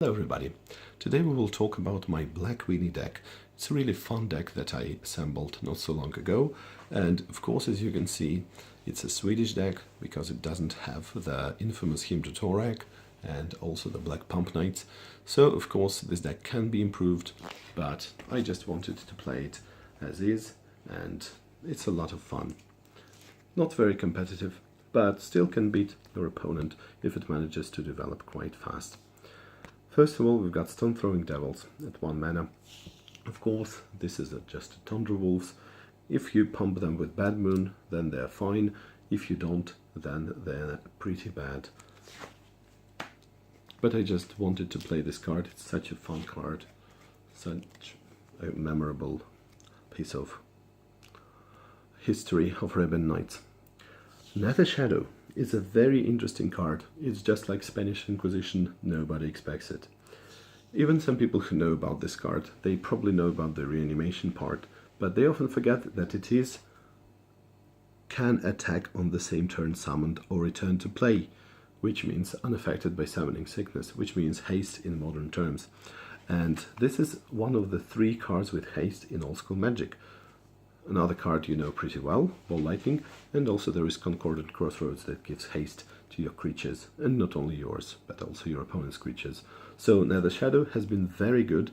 Hello everybody, today we will talk about my Black Weenie deck. It's a really fun deck that I assembled not so long ago, and of course, as you can see, it's a Swedish deck because it doesn't have the infamous Hypnotic and also the Black Pump Knights. So of course this deck can be improved, but I just wanted to play it as is, and it's a lot of fun. Not very competitive, but still can beat your opponent if it manages to develop quite fast. First of all, we've got Stone Throwing Devils at 1 mana. Of course, this is just Tundra Wolves. If you pump them with Bad Moon, then they're fine. If you don't, then they're pretty bad. But I just wanted to play this card. It's such a fun card. Such a memorable piece of history of Ribbon Knights. Nether Shadow is a very interesting card. It's just like Spanish Inquisition, nobody expects it. Even some people who know about this card, they probably know about the reanimation part, but they often forget that it can attack on the same turn summoned or return to play, which means unaffected by summoning sickness, which means haste in modern terms. And this is one of the 3 cards with haste in Old School Magic. Another card you know pretty well, Ball Lightning, and also there is Concordant Crossroads that gives haste to your creatures, and not only yours, but also your opponent's creatures. So Nether Shadow has been very good.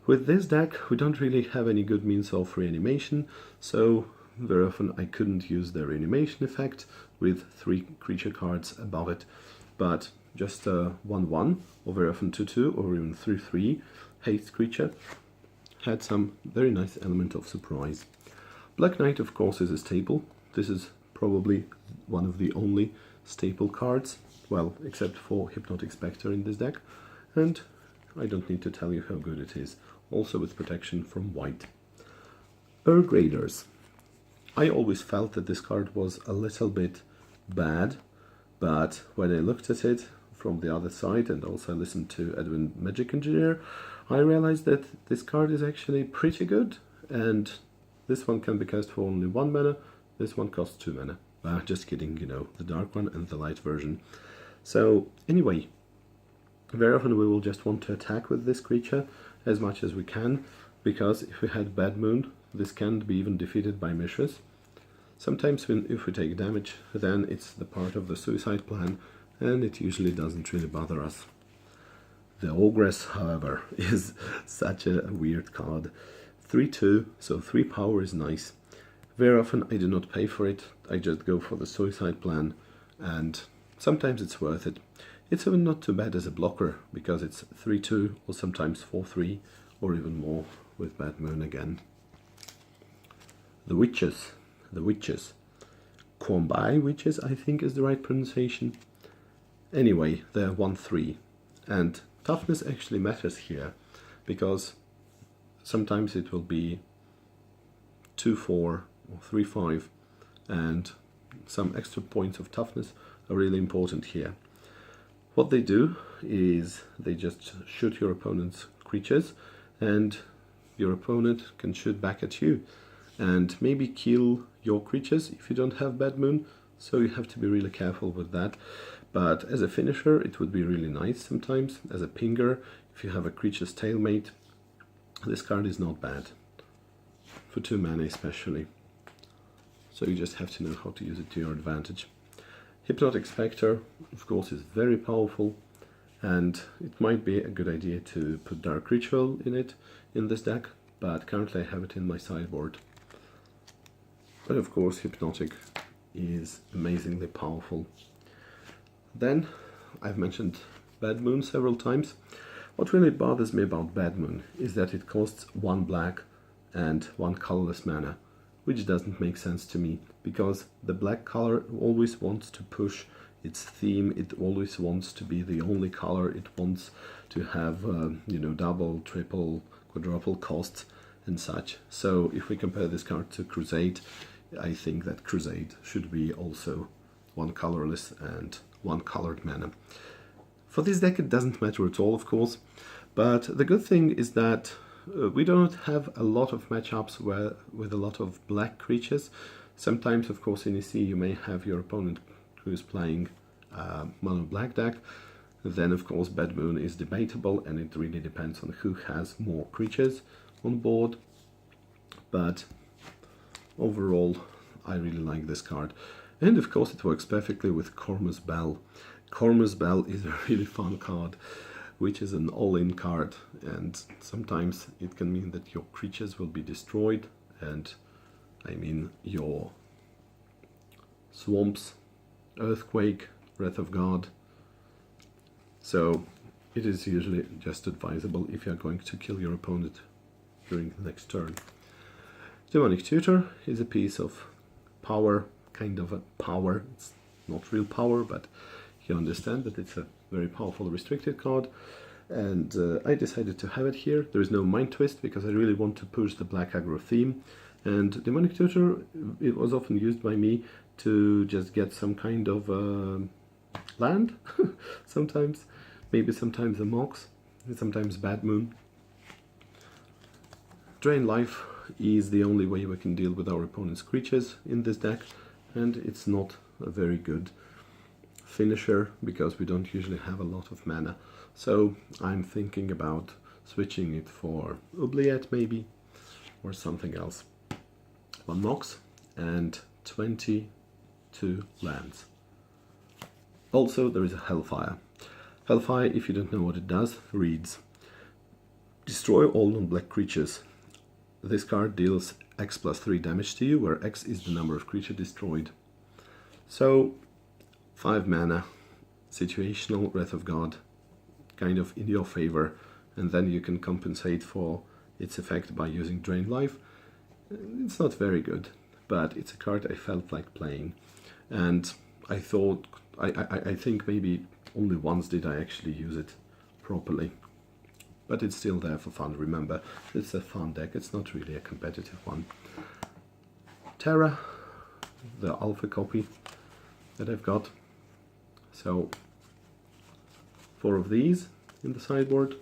With this deck, we don't really have any good means of reanimation, so very often I couldn't use the reanimation effect with 3 creature cards above it, but just a 1/1, or very often 2/2, or even 3/3 haste creature had some very nice element of surprise. Black Knight, of course, is a staple. This is probably one of the only staple cards, well, except for Hypnotic Spectre in this deck, and I don't need to tell you how good it is, also with protection from white. Urg Raiders. I always felt that this card was a little bit bad, but when I looked at it from the other side and also listened to Edwin Magic Engineer, I realized that this card is actually pretty good, and this one can be cast for only 1 mana, this one costs 2 mana. Just kidding, you know, the dark one and the light version. So anyway, very often we will just want to attack with this creature as much as we can, because if we had Bad Moon, this can be even defeated by Mishras. Sometimes if we take damage, then it's the part of the suicide plan, and it usually doesn't really bother us. The Ogress, however, is such a weird card. 3/2, so 3 power is nice. Very often I do not pay for it, I just go for the suicide plan, and sometimes it's worth it. It's even not too bad as a blocker, because it's 3/2 or sometimes 4/3 or even more with Bad Moon again. The Witches. Quombai Witches, I think is the right pronunciation. Anyway, they're 1/3, and toughness actually matters here, because sometimes it will be 2/4 or 3/5, and some extra points of toughness are really important here. What they do is they just shoot your opponent's creatures, and your opponent can shoot back at you, and maybe kill your creatures if you don't have Bad Moon, so you have to be really careful with that. But as a finisher, it would be really nice sometimes. As a pinger, if you have a creature stalemate, this card is not bad, for 2 mana especially. So you just have to know how to use it to your advantage. Hypnotic Spectre, of course, is very powerful, and it might be a good idea to put Dark Ritual in it, in this deck, but currently I have it in my sideboard. But of course, Hypnotic is amazingly powerful. Then, I've mentioned Bad Moon several times. What really bothers me about Bad Moon is that it costs 1 black and 1 colorless mana, which doesn't make sense to me, because the black color always wants to push its theme, it always wants to be the only color, it wants to have double, triple, quadruple costs and such. So if we compare this card to Crusade, I think that Crusade should be also 1 colorless and 1 colored mana. For this deck it doesn't matter at all, of course, but the good thing is that we don't have a lot of matchups with a lot of black creatures. Sometimes, of course, in EC you may have your opponent who is playing mono black deck, Then of course Bad Moon is debatable, and it really depends on who has more creatures on board. But overall, I really like this card. And of course it works perfectly with Cormus Bell. Cormus Bell is a really fun card, which is an all-in card, and sometimes it can mean that your creatures will be destroyed, and I mean your swamps, earthquake, Wrath of God. So it is usually just advisable if you are going to kill your opponent during the next turn. Demonic Tutor is a piece of power, kind of a power. It's not real power, but you understand that it's a very powerful restricted card. And I decided to have it here. There is no Mind Twist because I really want to push the black aggro theme. And Demonic Tutor, it was often used by me to just get some kind of land, sometimes, maybe sometimes a Mox, sometimes Bad Moon. Drain Life is the only way we can deal with our opponent's creatures in this deck, and it's not a very good finisher because we don't usually have a lot of mana. So I'm thinking about switching it for Oubliette maybe, or something else. 1 Mox and 22 lands. Also there is a Hellfire. Hellfire, if you don't know what it does, reads: destroy all non-black creatures. This card deals X plus 3 damage to you, where X is the number of creatures destroyed. So 5 mana, situational Wrath of God, kind of in your favor, and then you can compensate for its effect by using Drain Life. It's not very good, but it's a card I felt like playing, and I thought, I think maybe only once did I actually use it properly. But it's still there for fun. Remember, it's a fun deck, it's not really a competitive one. Terra, the alpha copy that I've got. So 4 of these in the sideboard,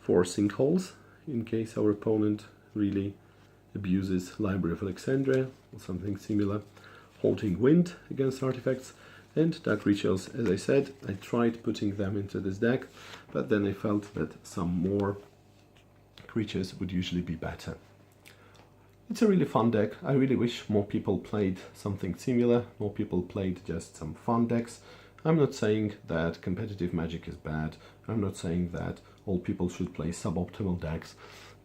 4 sinkholes in case our opponent really abuses Library of Alexandria or something similar. Halting Wind against artifacts, and Dark Rituals. As I said, I tried putting them into this deck, but then I felt that some more creatures would usually be better. It's a really fun deck. I really wish more people played something similar, more people played just some fun decks. I'm not saying that competitive Magic is bad, I'm not saying that all people should play suboptimal decks,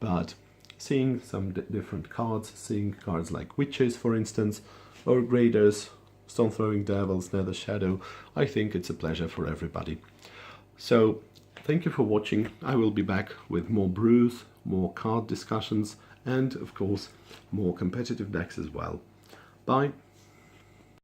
but seeing some different cards, seeing cards like Witches for instance, or Graders, Stone Throwing Devils, Nether Shadow, I think it's a pleasure for everybody. So thank you for watching. I will be back with more brews, more card discussions, and of course more competitive decks as well. Bye!